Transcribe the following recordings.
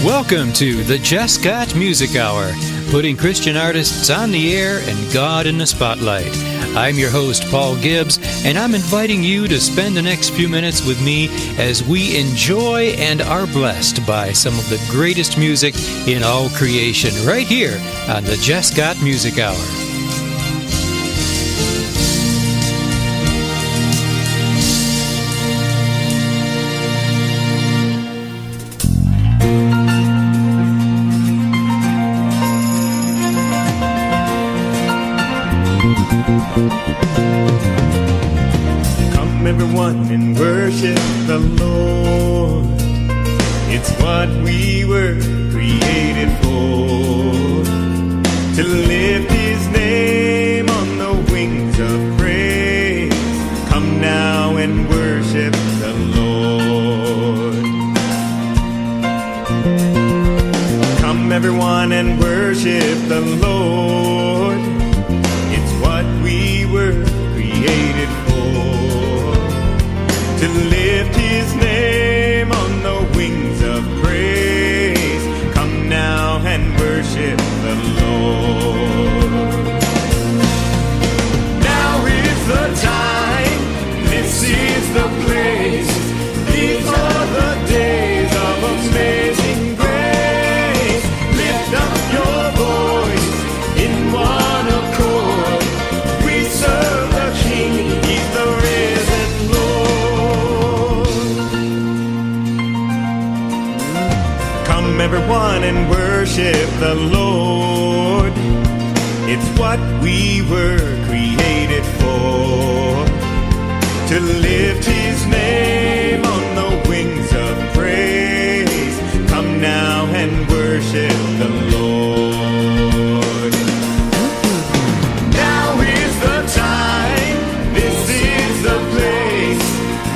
Welcome to the Jesscott Music Hour, putting Christian artists on the air and God in the spotlight. I'm your host, Paul Gibbs, and I'm inviting you to spend the next few minutes with me as we enjoy and are blessed by some of the greatest music in all creation, right here on the Jesscott Music Hour. Come everyone and worship the Lord. It's what we were created for, to lift His name on the wings of praise. Come now and worship the Lord. Come everyone and worship the Lord. It's what we were created for, to lift His name on the wings of praise. Come now and worship the Lord. Now is the time, this is the place, these are the days of amazing grace. Lift up your voice in one accord. We serve the King, He's the risen Lord. Come everyone and worship the Lord. It's what we were created for, to lift His name on the wings of praise. Come now and worship the Lord. Now is the time, this is the place,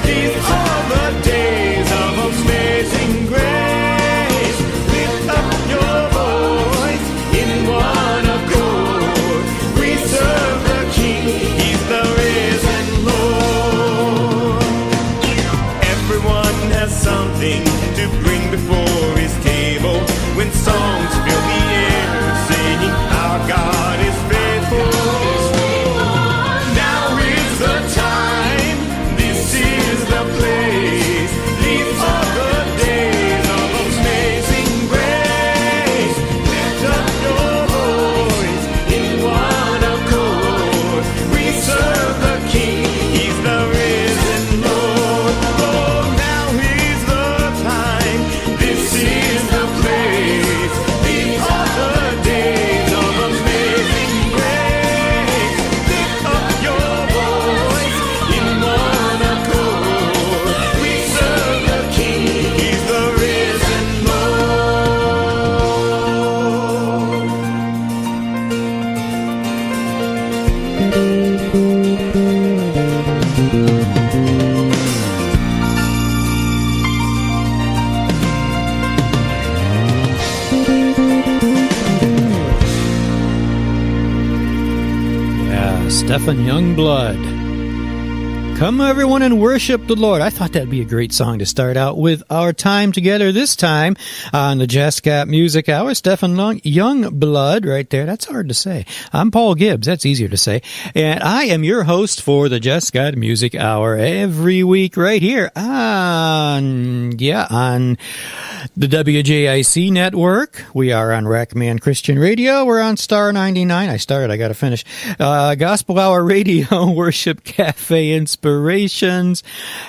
these are the days of amazing grace. Lift up your voice in one accord. We serve the King, He's the risen Lord. Everyone has something to bring before His table. When songs fill the air, singing, our God is faithful. Now is the time, this is the place, these are the days of amazing grace. Lift up your voice in one accord. We serve the King, He's the risen Lord. Oh, now is the time, this is the place, these are the days of amazing grace. Lift up your voice in one accord. We serve the King, He's the risen Lord. Yeah, Stephan Youngblood. Come everyone and worship the Lord. I thought that'd be a great song to start out with our time together this time on the Jesscott Music Hour. Stephan Youngblood right there. That's hard to say. I'm Paul Gibbs. That's easier to say. And I am your host for the Jesscott Music Hour every week right here on the WJIC network. We are on Rackman Christian Radio. We're on Star 99. I got to finish. Gospel Hour Radio, Worship Cafe Inspirations,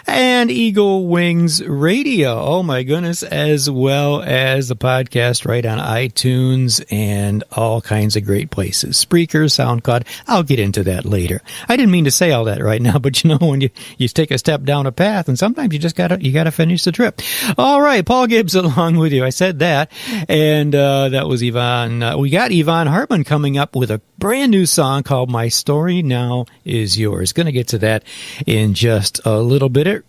and Eagle Wings Radio. Oh my goodness, as well as the podcast right on iTunes and all kinds of great places. Spreaker, SoundCloud. I'll get into that later. I didn't mean to say all that right now, but you know, when you take a step down a path, and sometimes you just gotta finish the trip. All right, Paul Gibbs along with you. I said that, and that was Yvonne. We got Yvonne Hartman coming up with a brand new song called My Story Now Is Yours. Going to get to that in just a little bit.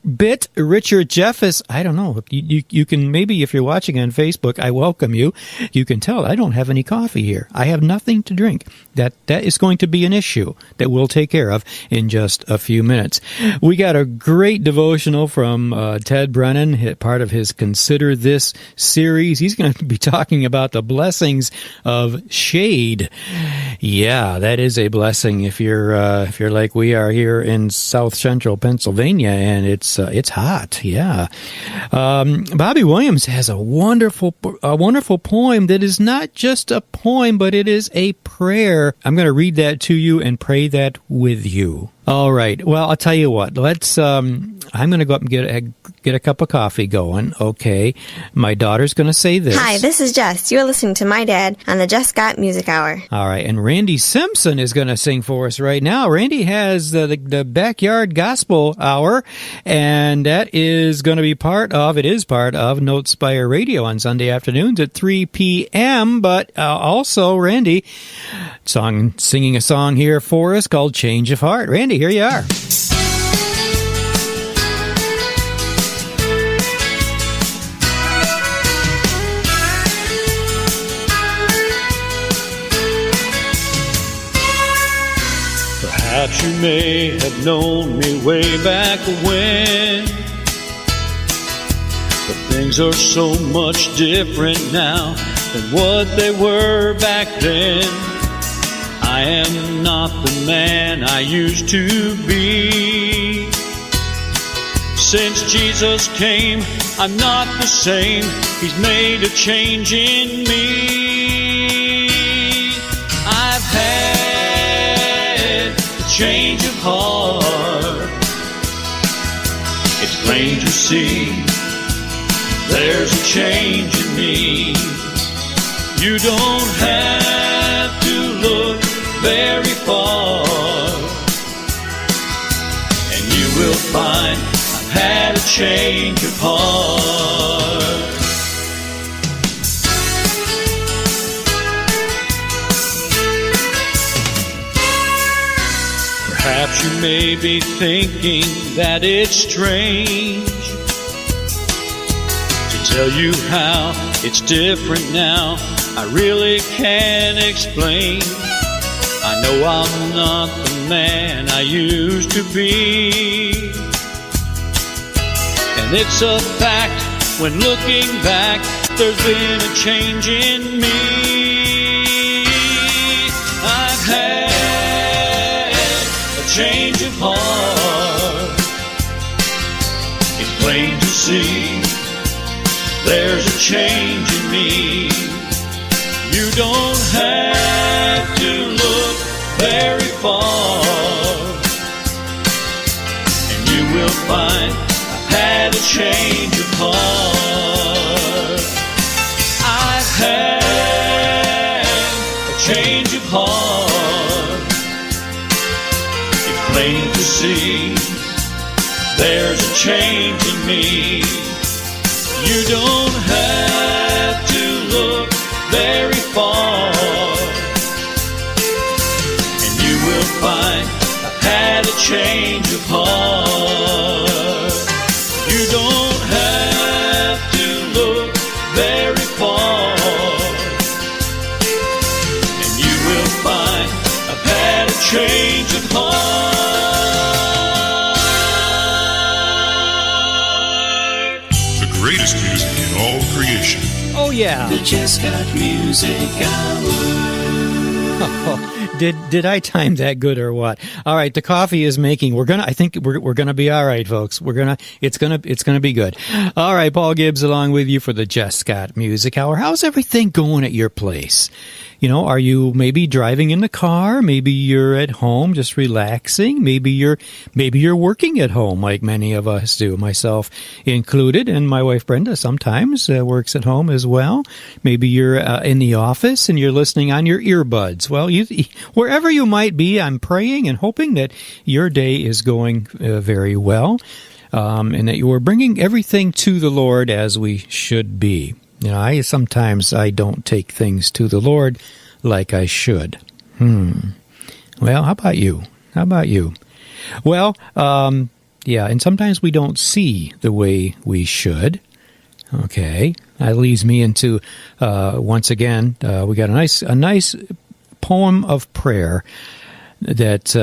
Richard Jeffus, I don't know. You can, maybe if you're watching on Facebook, I welcome you. You can tell I don't have any coffee here. I have nothing to drink. That is going to be an issue that we'll take care of in just a few minutes. We got a great devotional from Ted Brennan, part of his Consider This series. He's going to be talking about the blessings of shade. Yeah, that is a blessing if you're like we are here in South Central Pennsylvania, and it's hot. Yeah. Bobby Williams has a wonderful poem that is not just a poem, but it is a prayer. I'm going to read that to you and pray that with you. All right. Well, I'll tell you what. Let's. I'm going to go up and get a cup of coffee going. Okay. My daughter's going to say this. Hi, this is Jess. You're listening to my dad on the Jesscott Music Hour. All right. And Randy Simpson is going to sing for us right now. Randy has the Backyard Gospel Hour, and that is going to be part of Notespire Radio on Sunday afternoons at 3 p.m. But also, Randy, singing a song here for us called Change of Heart. Randy, here you are. Perhaps you may have known me way back when, but things are so much different now than what they were back then. I am not the man I used to be. Since Jesus came, I'm not the same. He's made a change in me. I've had a change of heart. It's plain to see there's a change in me. You don't have to look very far, and you will find I've had a change of heart. Perhaps you may be thinking that it's strange to tell you how it's different now. I really can't explain. I know I'm not the man I used to be, and it's a fact when looking back, there's been a change in me. I've had a change of heart. It's plain to see there's a change in me. You don't have to look very far, and you will find I've had a change of heart. I've had a change of heart. It's plain to see there's a change in me. You don't have to look very far, and you will find I've had a change of heart. You don't have to look very far, and you will find I've had a change of heart. The greatest music in all creation. Oh, yeah. The Jesscott Music Hour. Did I time that good or what? All right, the coffee is making. I think we're gonna be all right, folks. It's gonna be good. All right, Paul Gibbs along with you for the Jesscott Music Hour. How's everything going at your place? You know, are you maybe driving in the car? Maybe you're at home just relaxing. Maybe you're working at home like many of us do, myself included, and my wife Brenda sometimes works at home as well. Maybe you're in the office and you're listening on your earbuds. Well, wherever you might be, I'm praying and hoping that your day is going very well, and that you are bringing everything to the Lord as we should be. You know, sometimes I don't take things to the Lord like I should. Well, how about you? Well, yeah, and sometimes we don't see the way we should. Okay, that leads me into once again, we got a nice poem of prayer that,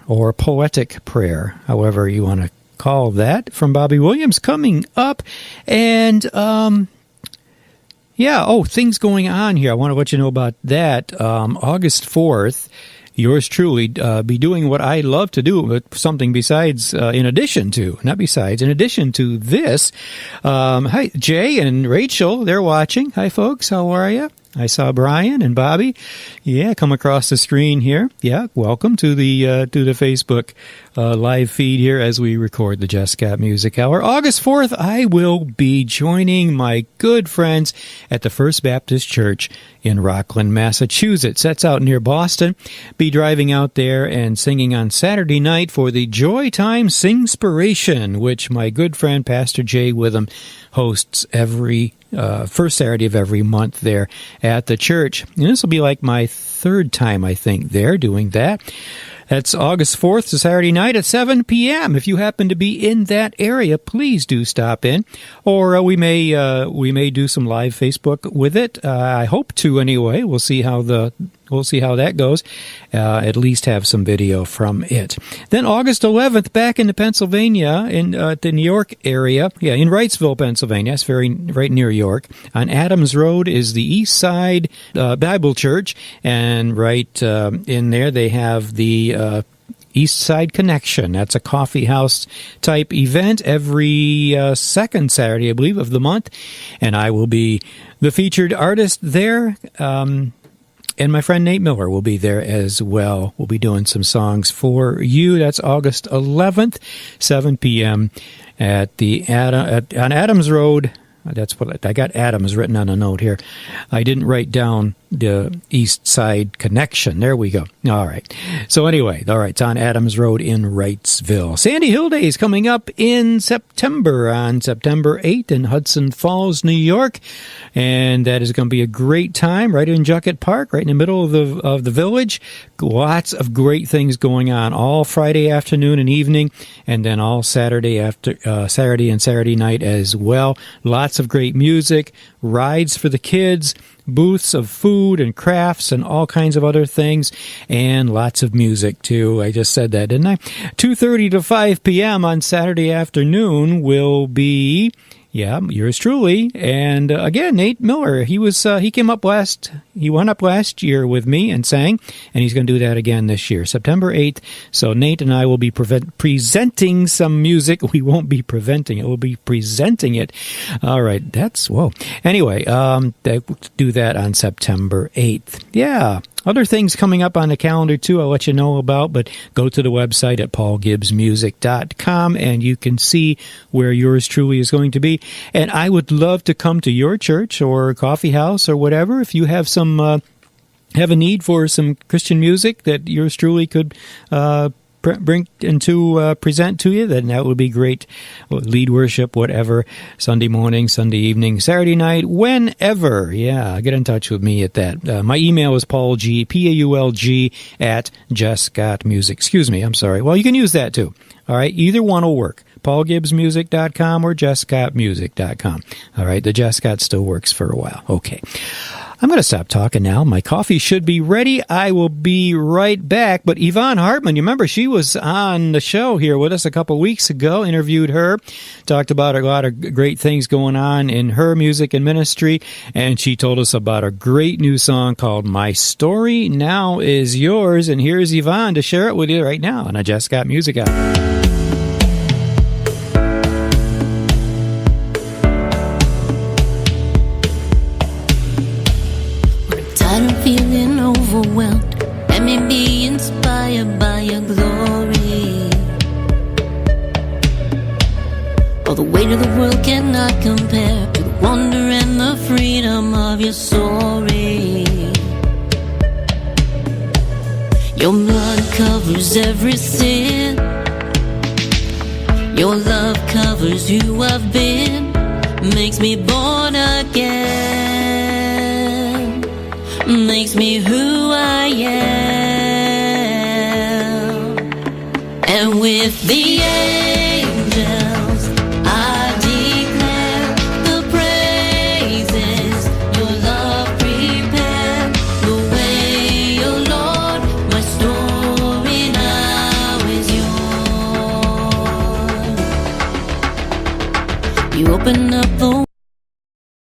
or poetic prayer, however you want to call that, from Bobby Williams coming up, and Yeah, things going on here. I want to let you know about that. August 4th, yours truly be doing what I love to do, but something besides, in addition to this. Hi, Jay and Rachel, they're watching. Hi, folks. How are you? I saw Brian and Bobby. Yeah, come across the screen here. Yeah, welcome to the Facebook live feed here as we record the Jesscott Music Hour. August 4th, I will be joining my good friends at the First Baptist Church in Rockland, Massachusetts. That's out near Boston. Be driving out there and singing on Saturday night for the Joy Time Singspiration, which my good friend Pastor Jay Witham hosts every first Saturday of every month there at the church. And this will be like my third time, I think, there doing that. That's August 4th, to Saturday night at 7 p.m. If you happen to be in that area, please do stop in. Or we may do some live Facebook with it. I hope to anyway. We'll see how that goes. At least have some video from it. Then August 11th, back into Pennsylvania, in the New York area. Yeah, in Wrightsville, Pennsylvania. It's right near York. On Adams Road is the East Side Bible Church, and right in there they have the East Side Connection. That's a coffee house type event every second Saturday, I believe, of the month, and I will be the featured artist there. And my friend Nate Miller will be there as well. We'll be doing some songs for you. That's August 11th, 7 p.m. at on Adams Road. That's what I got. Adams written on a note here. I didn't write down the East Side Connection. There we go. All right. So anyway, all right, it's on Adams Road in Wrightsville. Sandy Hill Day is coming up in September, on September 8th in Hudson Falls, New York. And that is going to be a great time right in Jesscott Park, right in the middle of the village. Lots of great things going on all Friday afternoon and evening, and then all Saturday and Saturday night as well. Lots of great music, rides for the kids, booths of food and crafts and all kinds of other things, and lots of music too. I just said that, didn't I? 2:30 to 5 p.m. on Saturday afternoon will be, yours truly. And again, Nate Miller, he went up last year with me and sang, and he's going to do that again this year, September 8th. So Nate and I will be presenting some music. We won't be preventing it. We'll be presenting it. All right. Anyway, do that on September 8th. Yeah. Other things coming up on the calendar, too, I'll let you know about, but go to the website at paulgibbsmusic.com, and you can see where yours truly is going to be. And I would love to come to your church or coffee house or whatever. If you have have a need for some Christian music that yours truly could bring into present to you, then that would be great. Lead worship, whatever, Sunday morning, Sunday evening, Saturday night, whenever. Yeah, get in touch with me at that. My email is paulg, Paulg, at Jesscott Music. Excuse me, I'm sorry. Well, you can use that too. All right, either one will work. paulgibbsmusic.com or jesscottmusic.com. All right, the Jesscott still works for a while. Okay. I'm going to stop talking now. My coffee should be ready. I will be right back. But Yvonne Hartman, you remember she was on the show here with us a couple weeks ago, interviewed her, talked about a lot of great things going on in her music and ministry, and she told us about a great new song called My Story Now Is Yours. And here's Yvonne to share it with you right now on a Jesscott Music Hour. Feeling overwhelmed, let me be inspired by your glory. All the weight of the world cannot compare to the wonder and the freedom of your story. Your blood covers every sin. Your love covers who I've been, makes me born again, makes me who I am. And with the